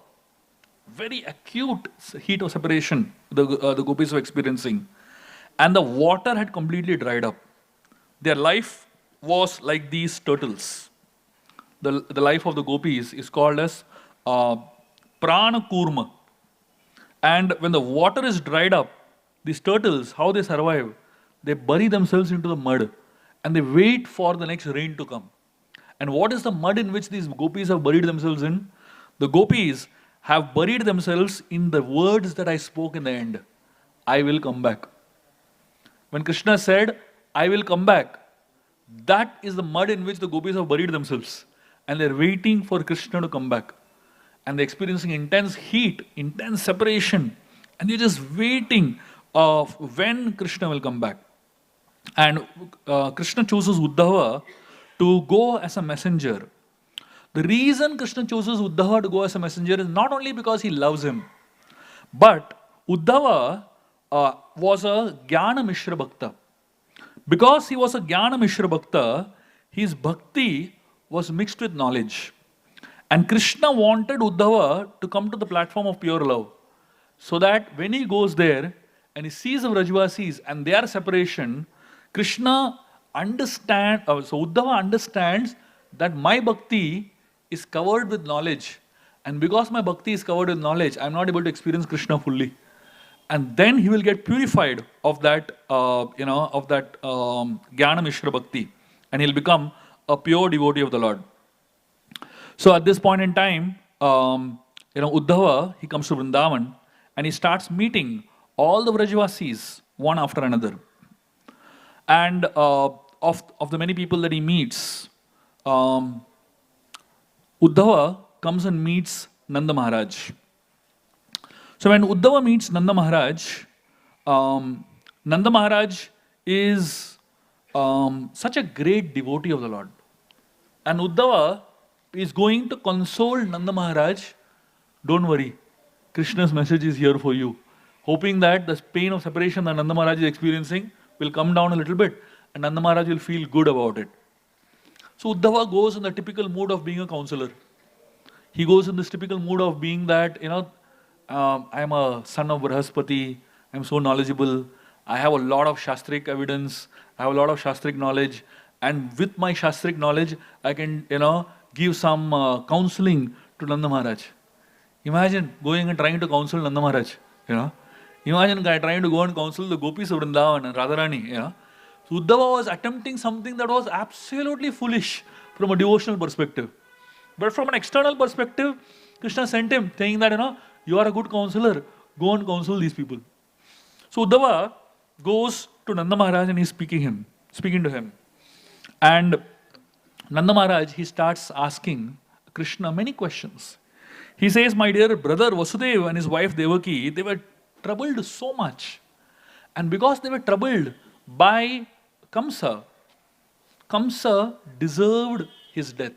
Speaker 2: Very acute heat of separation the gopis were experiencing. And the water had completely dried up. Their life was like these turtles. The life of the gopis is called as Prana Kurma. And when the water is dried up, these turtles, how they survive? They bury themselves into the mud and they wait for the next rain to come. And what is the mud in which these gopis have buried themselves in? The gopis have buried themselves in the words that I spoke in the end. I will come back. When Krishna said, I will come back, that is the mud in which the gopis have buried themselves. And they're waiting for Krishna to come back. And they're experiencing intense heat, intense separation. And they're just waiting of when Krishna will come back. And Krishna chooses Uddhava to go as a messenger. The reason Krishna chooses Uddhava to go as a messenger is not only because he loves him, but Uddhava was a Jnana Mishra Bhakta. Because he was a Jnana Mishra Bhakta, his bhakti was mixed with knowledge. And Krishna wanted Uddhava to come to the platform of pure love, so that when he goes there and he sees the Vrajvasis and their separation, Krishna understands, so Uddhava understands that my bhakti is covered with knowledge. And because my bhakti is covered with knowledge, I am not able to experience Krishna fully. And then he will get purified of that, Jnana Mishra Bhakti. And he'll become a pure devotee of the Lord. So at this point in time, Uddhava, he comes to Vrindavan and he starts meeting all the Vrajvasis one after another. And of the many people that he meets, Uddhava comes and meets Nanda Maharaj. So when Uddhava meets Nanda Maharaj, Nanda Maharaj is such a great devotee of the Lord. And Uddhava is going to console Nanda Maharaj, don't worry, Krishna's message is here for you. Hoping that the pain of separation that Nanda Maharaj is experiencing will come down a little bit and Nanda Maharaj will feel good about it. So Uddhava goes in the typical mood of being a counselor. He goes in this typical mood of being that, I am a son of Brahaspati, I am so knowledgeable, I have a lot of Shastric evidence, I have a lot of Shastric knowledge, and with my Shastric knowledge, I can, give some counseling to Nanda Maharaj. Imagine going and trying to counsel Nanda Maharaj. You know, imagine a guy trying to go and counsel the gopis of Vrindavan and Radharani. You know, so Uddhava was attempting something that was absolutely foolish from a devotional perspective. But from an external perspective, Krishna sent him saying that, you are a good counselor, go and counsel these people. So Uddhava goes to Nanda Maharaj and he's speaking to him. And Nanda Maharaj, he starts asking Krishna many questions. He says, my dear brother Vasudeva and his wife Devaki, they were troubled so much. And because they were troubled by Kamsa, Kamsa deserved his death.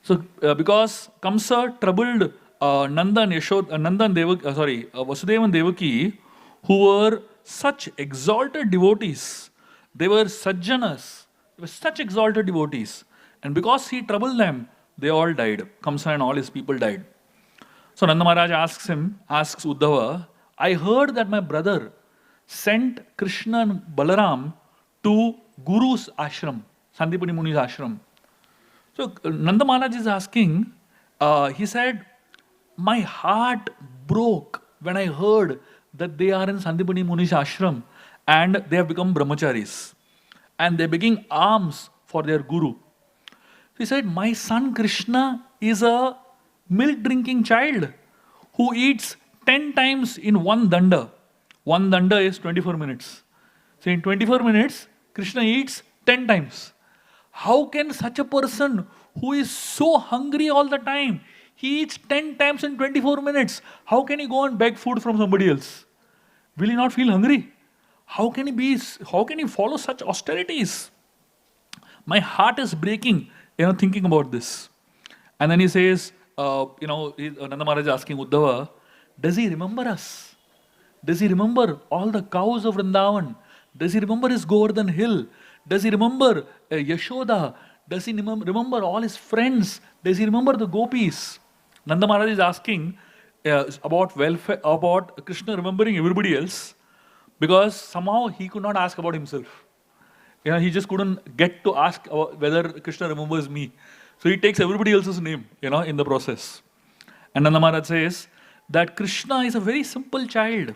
Speaker 2: So, because Kamsa troubled Nanda and Vasudeva and Devaki, who were such exalted devotees, they were sajjanas, they were such exalted devotees, and because he troubled them, they all died. Kamsa and all his people died. So Nanda Maharaj asks Uddhava, I heard that my brother sent Krishna and Balaram to Guru's ashram, Sandipani Muni's ashram. So Nanda Maharaj is asking, he said, my heart broke when I heard that they are in Sandipani Muni's ashram and they have become brahmacharis and they are begging alms for their guru. He said, my son Krishna is a milk drinking child who eats 10 times in one danda. One danda is 24 minutes. So in 24 minutes, Krishna eats 10 times. How can such a person who is so hungry all the time, he eats 10 times in 24 minutes, how can he go and beg food from somebody else? Will he not feel hungry? How can he follow such austerities? My heart is breaking, thinking about this. And then he says, Nanda Maharaj is asking Uddhava, does he remember us? Does he remember all the cows of Vrindavan? Does he remember his Govardhan hill? Does he remember Yashoda? Does he remember all his friends? Does he remember the gopis? Nanda Maharaj is asking about welfare, about Krishna remembering everybody else, because somehow he could not ask about himself. He just couldn't get to ask whether Krishna remembers me. So he takes everybody else's name, in the process. And Nanda Maharaj says that Krishna is a very simple child.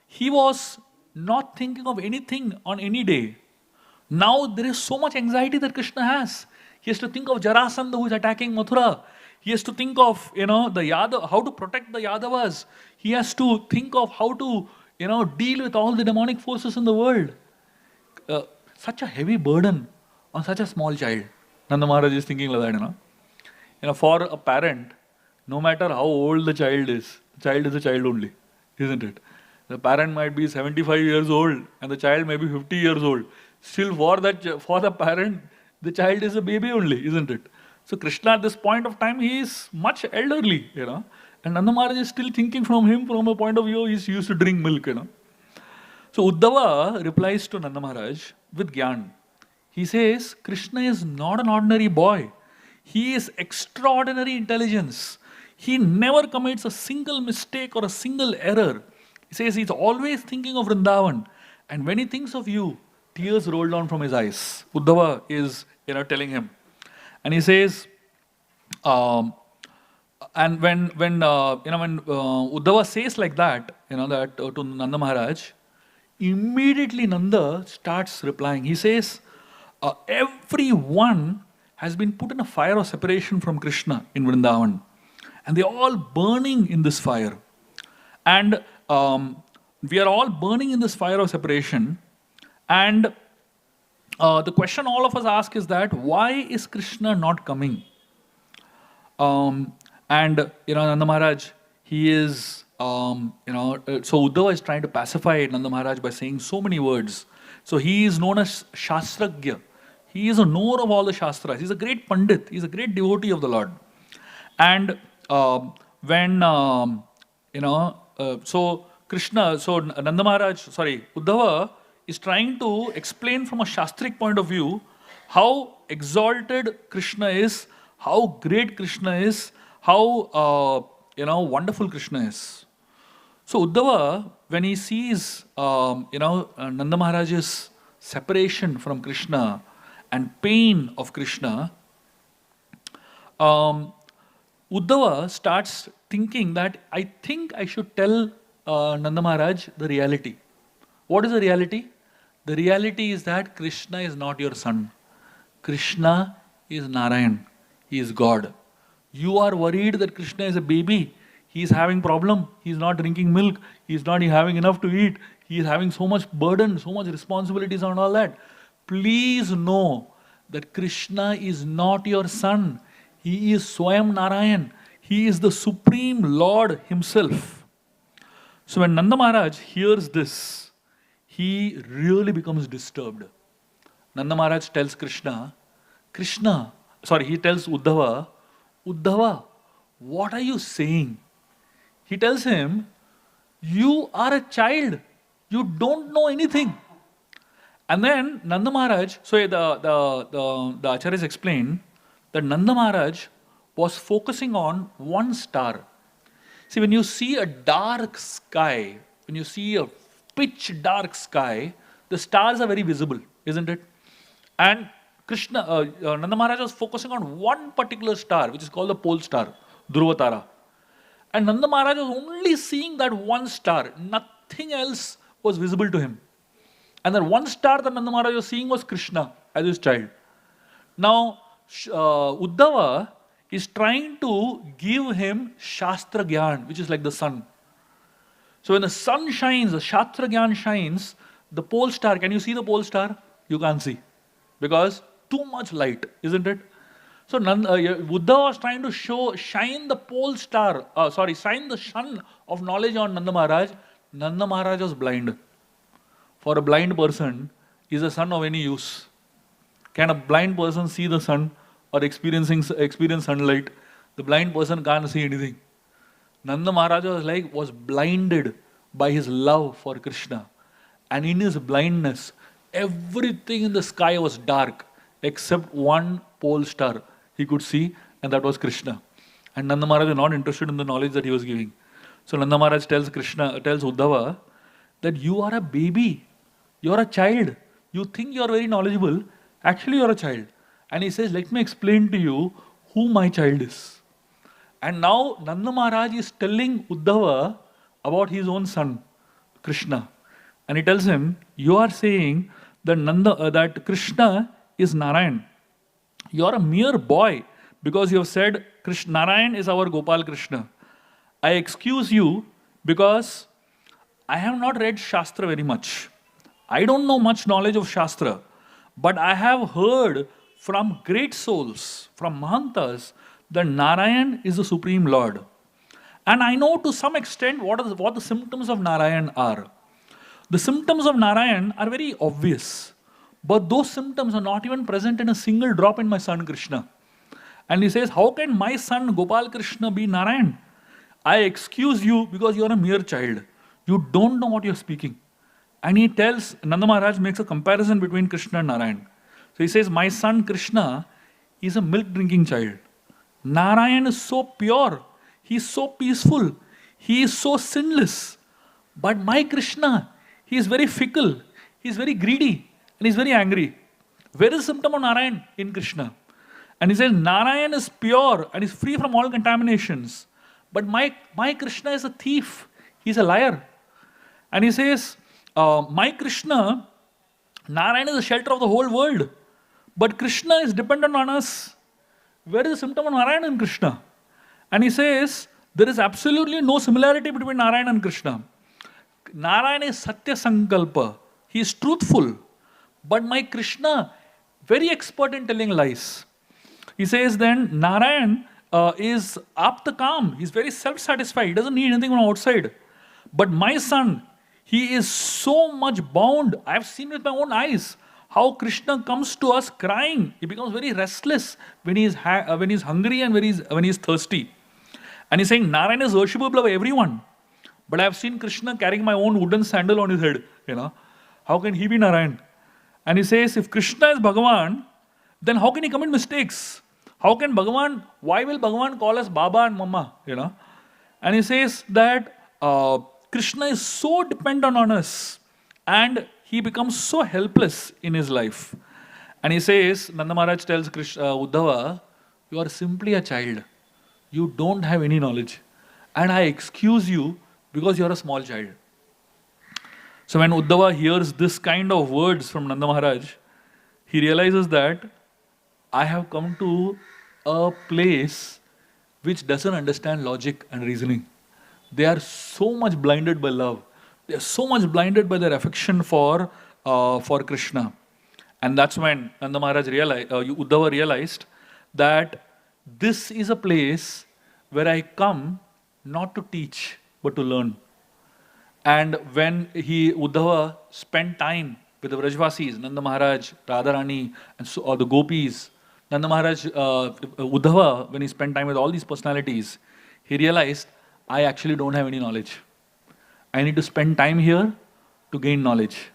Speaker 2: He was not thinking of anything on any day. Now there is so much anxiety that Krishna has. He has to think of Jarasandha who is attacking Mathura. He has to think of, how to protect the Yadavas. He has to think of how to, deal with all the demonic forces in the world. Such a heavy burden on such a small child. Nanda Maharaj is thinking like that, for a parent, no matter how old the child is a child only, isn't it? The parent might be 75 years old and the child may be 50 years old. Still for the parent, the child is a baby only, isn't it? So Krishna at this point of time, he is much elderly, and Nanda Maharaj is still thinking from a point of view, he used to drink milk, So Uddhava replies to Nanda Maharaj with Gyan. He says, Krishna is not an ordinary boy. He is extraordinary intelligence. He never commits a single mistake or a single error. He says he's always thinking of Vrindavan. And when he thinks of you, tears roll down from his eyes. Uddhava is, telling him. And he says, and when Uddhava says like that, to Nanda Maharaj, immediately Nanda starts replying. He says, everyone has been put in a fire of separation from Krishna in Vrindavan. And they're all burning in this fire. And we are all burning in this fire of separation. And the question all of us ask is that, why is Krishna not coming? Nanda Maharaj, he is, so Uddhava is trying to pacify Nanda Maharaj by saying so many words. So he is known as Shastragya. He is a knower of all the Shastras. He's a great Pandit. He's a great devotee of the Lord. And so Uddhava is trying to explain from a Shastric point of view how exalted Krishna is, how great Krishna is, how wonderful Krishna is. So Uddhava, when he sees Nanda Maharaj's separation from Krishna and pain of Krishna, Uddhava starts thinking that I think I should tell Nanda Maharaj the reality. What is the reality? The reality is that Krishna is not your son. Krishna is Narayan. He is God. You are worried that Krishna is a baby. He is having problem. He is not drinking milk. He is not having enough to eat. He is having so much burden, so much responsibilities and all that. Please know that Krishna is not your son. He is Swayam Narayan. He is the Supreme Lord Himself. So when Nanda Maharaj hears this, he really becomes disturbed. Nanda Maharaj tells he tells Uddhava, Uddhava, what are you saying? He tells him, you are a child. You don't know anything. And then Nanda Maharaj, so the Acharyas explain that Nanda Maharaj was focusing on one star. See, when you see a dark sky, when you see a pitch dark sky, the stars are very visible, isn't it? And Nanda Maharaj was focusing on one particular star, which is called the pole star, Dhruva Tara. And Nanda Maharaj was only seeing that one star. Nothing else was visible to him. And that one star that Nanda Maharaj was seeing was Krishna as his child. Now, Uddhava is trying to give him Shastra Gyan, which is like the sun. So when the sun shines, the Shastra Gyan shines, the pole star, can you see the pole star? You can't see. Because too much light, isn't it? So Uddhava was trying to shine the pole star, shine the sun of knowledge on Nanda Maharaj. Nanda Maharaj was blind. For a blind person, is the sun of any use? Can a blind person see the sun or experience sunlight? The blind person can't see anything. Nanda Maharaj was blinded by his love for Krishna. And in his blindness, everything in the sky was dark except one pole star he could see, and that was Krishna. And Nanda Maharaj was not interested in the knowledge that he was giving. So Nanda Maharaj tells Uddhava that you are a baby. You are a child. You think you are very knowledgeable. Actually, you are a child. And he says, let me explain to you who my child is. And now Nanda Maharaj is telling Uddhava about his own son, Krishna. And he tells him, you are saying that that Krishna is Narayan. You are a mere boy because you have said Narayan is our Gopal Krishna. I excuse you because I have not read Shastra very much. I don't know much knowledge of Shastra, but I have heard from great souls, from Mahantas, that Narayan is the Supreme Lord. And I know to some extent what the symptoms of Narayan are. The symptoms of Narayan are very obvious, but those symptoms are not even present in a single drop in my son Krishna. And he says, how can my son Gopal Krishna be Narayan? I excuse you because you are a mere child. You don't know what you are speaking. And he tells, Nanda Maharaj makes a comparison between Krishna and Narayan. So he says, my son Krishna is a milk drinking child. Narayan is so pure. He is so peaceful. He is so sinless. But my Krishna, he is very fickle. He is very greedy. And he is very angry. Where is the symptom of Narayan? In Krishna. And he says, Narayan is pure and is free from all contaminations. But my Krishna is a thief. He is a liar. And he says, my Krishna, Narayan is the shelter of the whole world. But Krishna is dependent on us. Where is the symptom of Narayan and Krishna? And he says, there is absolutely no similarity between Narayan and Krishna. Narayan is Satya Sankalpa. He is truthful. But my Krishna, very expert in telling lies. He says then, Narayan is apta kam. He is very self-satisfied. He doesn't need anything from outside. But my son, he is so much bound. I have seen with my own eyes how Krishna comes to us crying. He becomes very restless when he is hungry and when he is thirsty. And he's saying, Narayan is worshipable by everyone. But I have seen Krishna carrying my own wooden sandal on his head. How can he be Narayan? And he says, if Krishna is Bhagavan, then how can he commit mistakes? Why will Bhagavan call us Baba and Mama? And he says that Krishna is so dependent on us and he becomes so helpless in his life. And he says, Nanda Maharaj tells Uddhava, you are simply a child. You don't have any knowledge. and I excuse you because you're a small child. So when Uddhava hears this kind of words from Nanda Maharaj, he realizes that I have come to a place which doesn't understand logic and reasoning. They are so much blinded by love. They are so much blinded by their affection for Krishna. And that's when Nanda Maharaj Uddhava realized that this is a place where I come not to teach but to learn. And when Uddhava spent time with the Vrajvasis, Nanda Maharaj, Radharani, and the gopis, Nanda Maharaj, Uddhava, when he spent time with all these personalities, he realized, I actually don't have any knowledge. I need to spend time here to gain knowledge.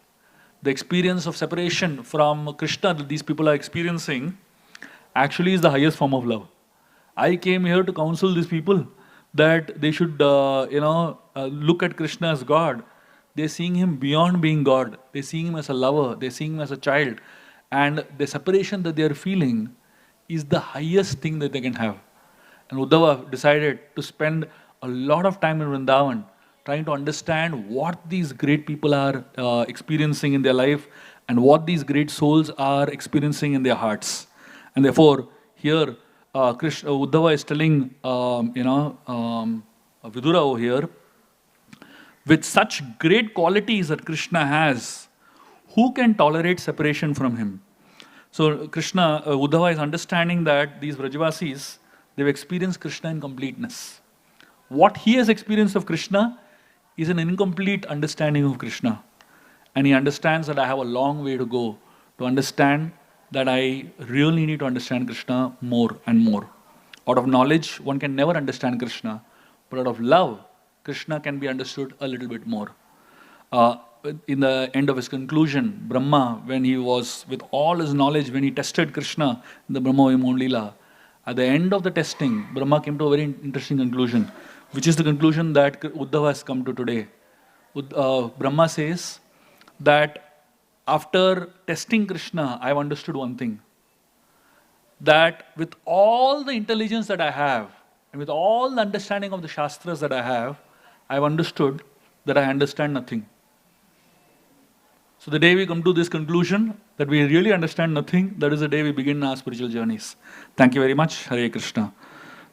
Speaker 2: The experience of separation from Krishna that these people are experiencing actually is the highest form of love. I came here to counsel these people that they should, look at Krishna as God. They're seeing him beyond being God. They're seeing him as a lover. They're seeing him as a child. And the separation that they are feeling is the highest thing that they can have. And Uddhava decided to spend a lot of time in Vrindavan trying to understand what these great people are experiencing in their life and what these great souls are experiencing in their hearts. And therefore, here, Uddhava is telling, Vidura over here, with such great qualities that Krishna has, who can tolerate separation from him? So Uddhava is understanding that these Vrajavasis, they've experienced Krishna in completeness. What he has experienced of Krishna is an incomplete understanding of Krishna. And he understands that I have a long way to go to understand that I really need to understand Krishna more and more. Out of knowledge, one can never understand Krishna. But out of love, Krishna can be understood a little bit more. In the end of his conclusion, Brahma, when he was, with all his knowledge, when he tested Krishna in the Brahma Vimon Leela, at the end of the testing, Brahma came to a very interesting conclusion, which is the conclusion that Uddhava has come to today. Brahma says that after testing Krishna, I have understood one thing. That with all the intelligence that I have, and with all the understanding of the Shastras that I have understood that I understand nothing. So the day we come to this conclusion, that we really understand nothing, that is the day we begin our spiritual journeys. Thank you very much. Hare Krishna.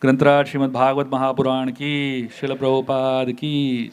Speaker 2: Grantaraj Srimad Bhagavad Mahapuran ki, Srila Prabhupada ki.